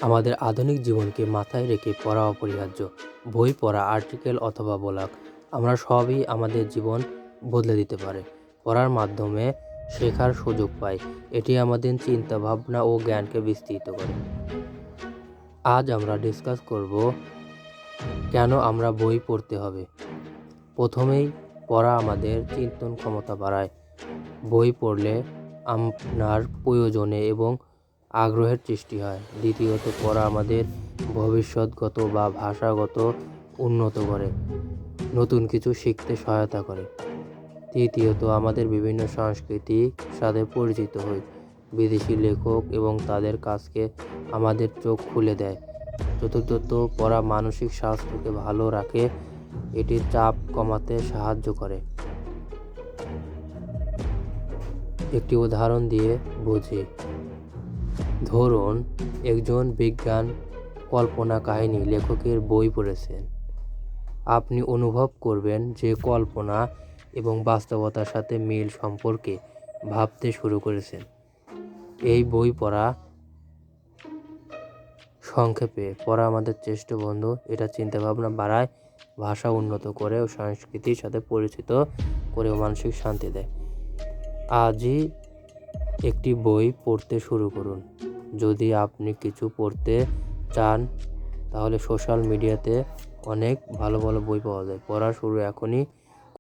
আমাদের আধুনিক জীবনকে মাথায় রেখে পড়া অপরিহার্য। বই পড়া, আর্টিকেল অথবা ব্লগ, আমরা সবই আমাদের জীবন বদলে দিতে পারে। পড়ার মাধ্যমে শেখার সুযোগ পাই। এটি আমাদের চিন্তা ভাবনা ও জ্ঞানকে বিস্তৃত করে। আজ আমরা ডিসকাস করব কেন আমরা বই পড়তে হবে। প্রথমেই, পড়া আমাদের চিন্তন ক্ষমতা বাড়ায়। বই পড়লে আপনার প্রয়োজনে এবং আগ্রহের সৃষ্টি হয়। দ্বিতীয়ত, পড়া আমাদের ভবিষ্যৎগত বা ভাষাগত উন্নত করে, নতুন কিছু শিখতে সহায়তা করে। তৃতীয়ত, আমাদের বিভিন্ন সংস্কৃতির সাথে পরিচিত হই। বিদেশি লেখক এবং তাদের কাজকে আমাদের চোখ খুলে দেয়। চতুর্থত, পড়া মানসিক স্বাস্থ্যকে ভালো রাখে। এটি চাপ কমাতে সাহায্য করে। একটি উদাহরণ দিয়ে বুঝি। ধরুন, একজন বিজ্ঞান কল্পনা কাহিনী লেখকের বই পড়েছেন। আপনি অনুভব করবেন যে কল্পনা এবং বাস্তবতার সাথে মিল সম্পর্কে ভাবতে শুরু করেছেন। এই বই পড়া। সংক্ষেপে, পড়া আমাদের শ্রেষ্ঠ বন্ধু। এটা চিন্তাভাবনা বাড়ায়, ভাষা উন্নত করে ও সংস্কৃতির সাথে পরিচিত করে মানসিক শান্তি দেয়। আজই একটি বই পড়তে শুরু করুন। যদি আপনি কিছু পড়তে চান, তাহলে সোশ্যাল মিডিয়াতে অনেক ভালো ভালো বই পাওয়া যায়। পড়া শুরু এখনই